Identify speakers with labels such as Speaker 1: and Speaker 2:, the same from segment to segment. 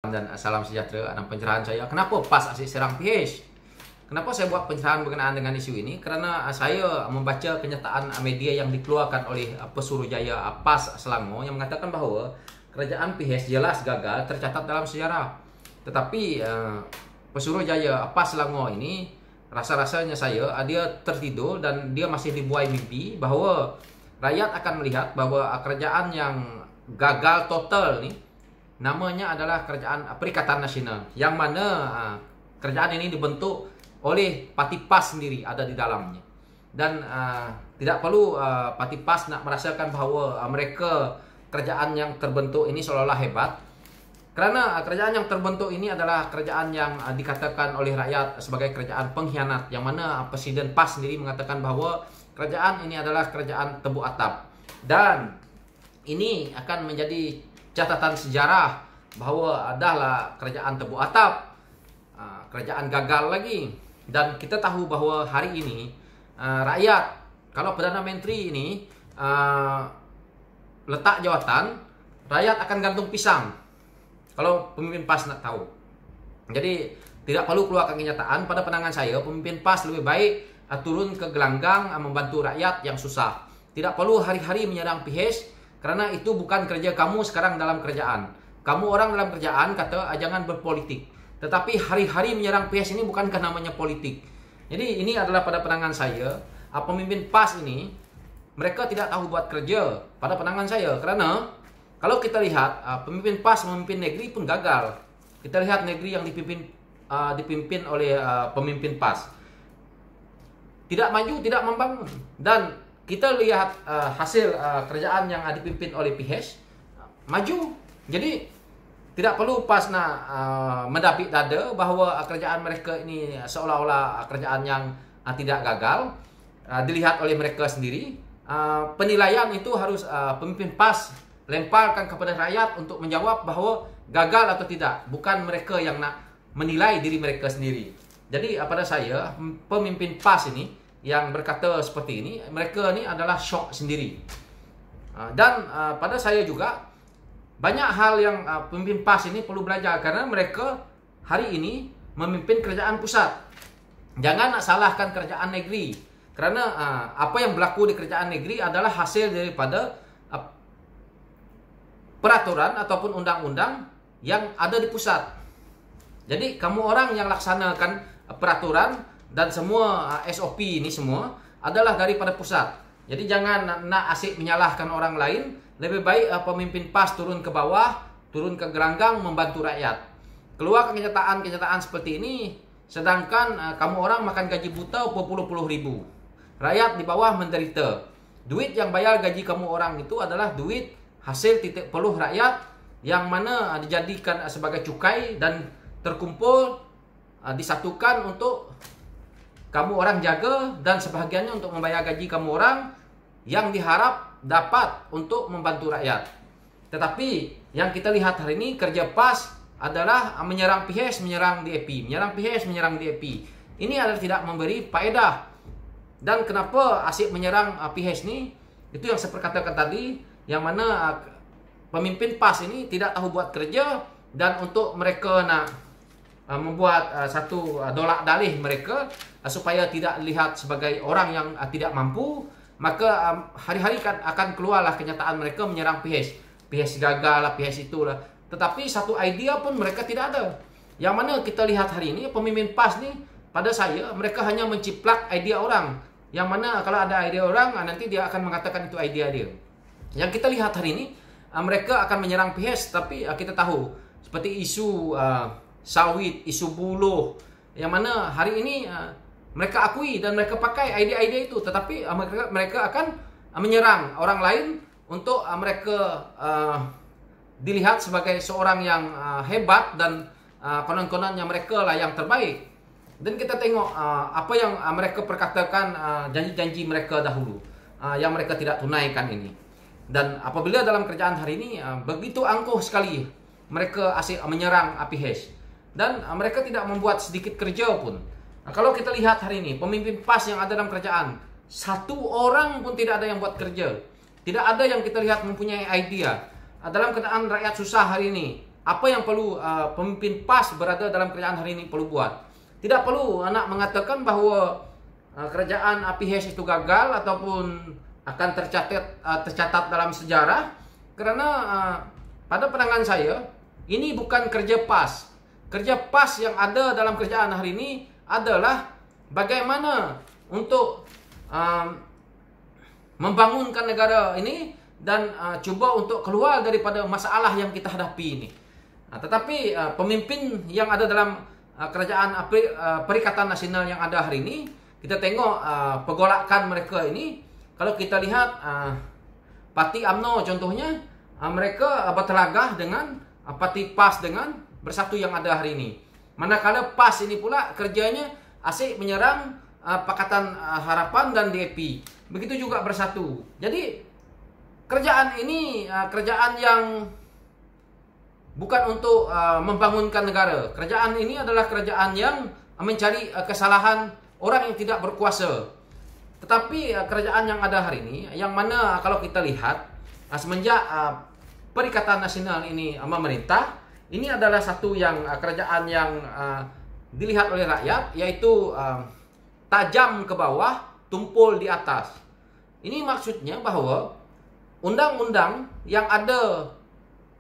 Speaker 1: Dan salam sejahtera dalam pencerahan saya. Kenapa PAS asyik serang PH? Kenapa saya buat pencerahan berkenaan dengan isu ini? Kerana saya membaca kenyataan media yang dikeluarkan oleh Pesuruhjaya PAS Selangor yang mengatakan bahawa kerajaan PH jelas gagal tercatat dalam sejarah. Tetapi Pesuruhjaya PAS Selangor ini rasa-rasanya dia tertidur dan dia masih dibuai mimpi bahawa rakyat akan melihat bahawa kerajaan yang gagal total ni namanya adalah Kerajaan Perikatan Nasional, yang mana kerajaan ini dibentuk oleh Parti PAS sendiri ada di dalamnya. Dan tidak perlu Parti PAS nak merasakan bahawa mereka kerajaan yang terbentuk ini seolah-olah hebat, kerana kerajaan yang terbentuk ini adalah kerajaan yang dikatakan oleh rakyat sebagai kerajaan pengkhianat, yang mana Presiden PAS sendiri mengatakan bahawa kerajaan ini adalah kerajaan tebuk atap. Dan ini akan menjadi catatan sejarah bahawa adalah kerajaan tebuk atap, kerajaan gagal lagi. Dan kita tahu bahawa hari ini rakyat, kalau Perdana Menteri ini letak jawatan, rakyat akan gantung pisang kalau pemimpin PAS nak tahu. Jadi tidak perlu keluarkan kenyataan. Pada pandangan saya, pemimpin PAS lebih baik turun ke gelanggang membantu rakyat yang susah. Tidak perlu hari-hari menyerang PH, kerana itu bukan kerja kamu sekarang dalam kerajaan. Kamu orang dalam kerajaan kata jangan berpolitik. Tetapi hari-hari menyerang PH ini bukankah namanya politik? Jadi ini adalah pada pandangan saya, pemimpin PAS ini mereka tidak tahu buat kerja pada pandangan saya. Kerana kalau kita lihat pemimpin PAS memimpin negeri pun gagal. Kita lihat negeri yang dipimpin oleh pemimpin PAS tidak maju, tidak membangun. Dan kita lihat hasil kerajaan yang dipimpin oleh PH maju. Jadi tidak perlu PAS nak mendapik dada bahawa kerajaan mereka ini seolah-olah kerajaan yang tidak gagal. Dilihat oleh mereka sendiri. Penilaian itu harus pemimpin PAS lemparkan kepada rakyat untuk menjawab bahawa gagal atau tidak. Bukan mereka yang nak menilai diri mereka sendiri. Jadi pada saya, pemimpin PAS ini yang berkata seperti ini, mereka ni adalah syok sendiri. Dan pada saya juga banyak hal yang pemimpin PAS ini perlu belajar, kerana mereka hari ini memimpin kerajaan pusat. Jangan nak salahkan kerajaan negeri, kerana apa yang berlaku di kerajaan negeri adalah hasil daripada peraturan ataupun undang-undang yang ada di pusat. Jadi kamu orang yang laksanakan peraturan dan semua SOP ini semua adalah daripada pusat. Jadi jangan nak asyik menyalahkan orang lain. Lebih baik pemimpin PAS turun ke bawah, turun ke gelanggang membantu rakyat. Keluar kenyataan-kenyataan seperti ini, sedangkan kamu orang makan gaji buta berpuluh-puluh ribu. Rakyat di bawah menderita. Duit yang bayar gaji kamu orang itu adalah duit hasil titik peluh rakyat, yang mana dijadikan sebagai cukai dan terkumpul, disatukan untuk kamu orang jaga, dan sebahagiannya untuk membayar gaji kamu orang yang diharap dapat untuk membantu rakyat. Tetapi yang kita lihat hari ini, kerja PAS adalah menyerang PH, menyerang DAP, menyerang PH, menyerang DAP. Ini adalah tidak memberi faedah. Dan kenapa asyik menyerang PH ni? Itu yang saya perkatakan tadi, yang mana pemimpin PAS ini tidak tahu buat kerja, dan untuk mereka nak membuat satu dolak dalih mereka supaya tidak dilihat sebagai orang yang tidak mampu, maka hari-hari akan keluarlah kenyataan mereka menyerang PH. PH gagal lah, PH itulah. Tetapi satu idea pun mereka tidak ada. Yang mana kita lihat hari ini, pemimpin PAS ni pada saya, mereka hanya menciplak idea orang. Yang mana kalau ada idea orang, nanti dia akan mengatakan itu idea dia. Yang kita lihat hari ini, mereka akan menyerang PH, tapi kita tahu seperti isu sawit, isu buruh, yang mana hari ini mereka akui dan mereka pakai idea-idea itu. Tetapi mereka akan menyerang orang lain untuk mereka dilihat sebagai seorang yang hebat, dan konon-kononnya mereka lah yang terbaik. Dan kita tengok apa yang mereka perkatakan, janji-janji mereka dahulu yang mereka tidak tunaikan ini. Dan apabila dalam kerajaan hari ini begitu angkuh sekali mereka asyik menyerang PH, dan mereka tidak membuat sedikit kerja pun. Kalau kita lihat hari ini, pemimpin PAS yang ada dalam kerajaan, satu orang pun tidak ada yang buat kerja. Tidak ada yang kita lihat mempunyai idea. Dalam keadaan rakyat susah hari ini, apa yang perlu pemimpin PAS berada dalam kerajaan hari ini perlu buat. Tidak perlu nak mengatakan bahawa kerajaan APH itu gagal ataupun akan tercatat dalam sejarah, kerana pada pandangan saya ini bukan kerja PAS. Kerja PAS yang ada dalam kerajaan hari ini adalah bagaimana untuk membangunkan negara ini dan cuba untuk keluar daripada masalah yang kita hadapi ini. Tetapi pemimpin yang ada dalam kerajaan Perikatan Nasional yang ada hari ini, kita tengok pergolakan mereka ini. Kalau kita lihat Parti UMNO contohnya, mereka bertelagah dengan Parti PAS dengan Bersatu yang ada hari ini. Manakala PAS ini pula kerjanya asyik menyerang Pakatan Harapan dan DAP. Begitu juga Bersatu. Jadi kerjaan ini kerjaan yang bukan untuk membangunkan negara. Kerajaan ini adalah kerajaan yang mencari kesalahan orang yang tidak berkuasa. Tetapi kerajaan yang ada hari ini, yang mana kalau kita lihat semenjak Perikatan Nasional ini memerintah, ini adalah satu yang kerajaan yang dilihat oleh rakyat, yaitu tajam ke bawah, tumpul di atas. Ini maksudnya bahawa undang-undang yang ada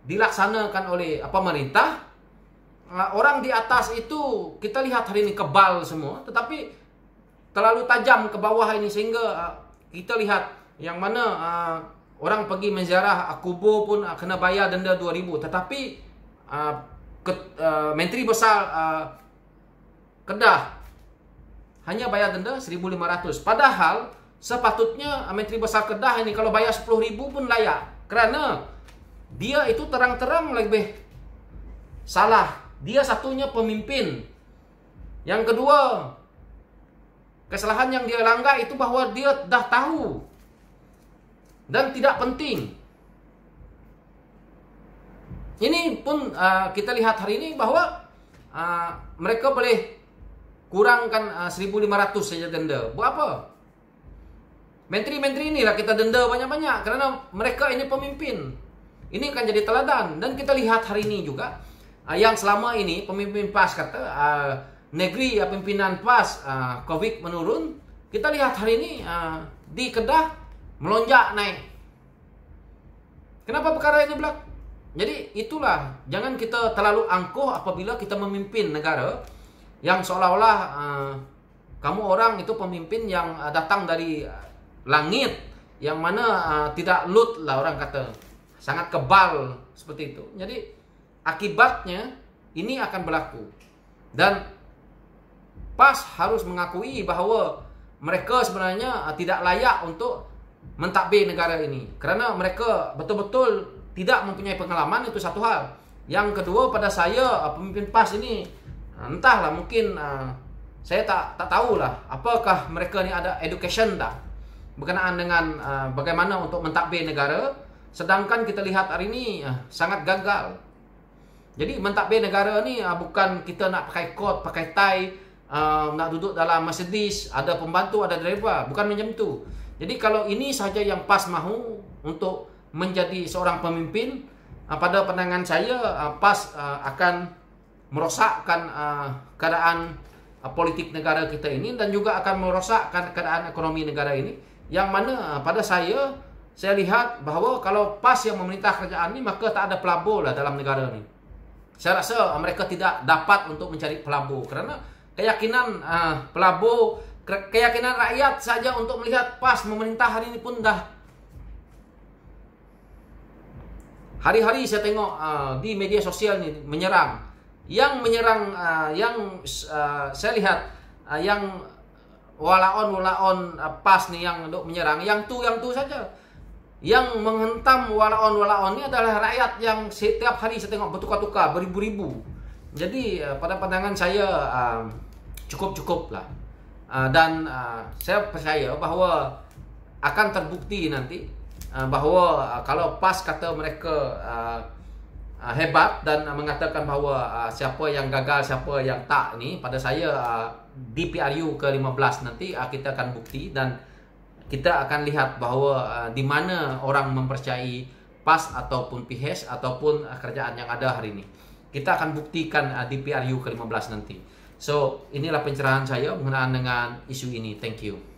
Speaker 1: dilaksanakan oleh pemerintah, orang di atas itu kita lihat hari ini kebal semua, tetapi terlalu tajam ke bawah ini sehingga kita lihat yang mana orang pergi menziarah kubur pun kena bayar denda 2,000, tetapi Menteri Besar Kedah hanya bayar denda 1,500. Padahal sepatutnya Menteri Besar Kedah ini kalau bayar 10,000 pun layak, kerana dia itu terang-terang lebih salah. Dia satunya pemimpin. Yang kedua, kesalahan yang dia langgar itu bahawa dia dah tahu dan tidak penting. Ini pun kita lihat hari ini bahawa mereka boleh kurangkan 1,500 saja denda. Buat apa? Menteri-menteri inilah kita denda banyak-banyak kerana mereka ini pemimpin. Ini akan jadi teladan. Dan kita lihat hari ini juga yang selama ini pemimpin PAS kata negeri pimpinan PAS COVID menurun. Kita lihat hari ini di Kedah melonjak naik. Kenapa perkara ini berlaku? Jadi itulah, jangan kita terlalu angkuh apabila kita memimpin negara yang seolah-olah kamu orang itu pemimpin yang datang dari langit, yang mana tidak lut lah orang kata, sangat kebal seperti itu. Jadi akibatnya ini akan berlaku. Dan PAS harus mengakui bahawa mereka sebenarnya tidak layak untuk mentadbir negara ini, kerana mereka betul-betul tidak mempunyai pengalaman. Itu satu hal. Yang kedua, pada saya pemimpin PAS ini entahlah, mungkin saya tak tahulah apakah mereka ni ada education tak berkenaan dengan bagaimana untuk mentadbir negara. Sedangkan kita lihat hari ini sangat gagal. Jadi mentadbir negara ni bukan kita nak pakai kot, pakai tie, nak duduk dalam Mercedes, ada pembantu, ada driver. Bukan macam tu. Jadi kalau ini sahaja yang PAS mahu untuk menjadi seorang pemimpin, pada pandangan saya PAS akan merosakkan keadaan politik negara kita ini, dan juga akan merosakkan keadaan ekonomi negara ini. Yang mana pada saya lihat bahawa kalau PAS yang memerintah kerajaan ini, maka tak ada pelabur lah dalam negara ini. Saya rasa mereka tidak dapat untuk mencari pelabur, kerana keyakinan pelabur, keyakinan rakyat saja untuk melihat PAS memerintah hari ini pun dah. Hari-hari saya tengok di media sosial ni menyerang. Yang menyerang, saya lihat yang walaon PAS ni yang duk menyerang, yang tu saja. Yang menghentam walaon ni adalah rakyat yang setiap hari saya tengok bertukar-tukar beribu-ribu. Jadi pada pandangan saya cukup-cukup lah. Dan saya percaya bahawa akan terbukti nanti bahawa kalau PAS kata mereka hebat dan mengatakan bahawa siapa yang gagal, siapa yang tak ni, pada saya di PRU ke-15 nanti kita akan bukti, dan kita akan lihat bahawa di mana orang mempercayai PAS ataupun PHES ataupun kerjaan yang ada hari ini. Kita akan buktikan di PRU ke-15 nanti. So, inilah pencerahan saya mengenai dengan isu ini. Thank you.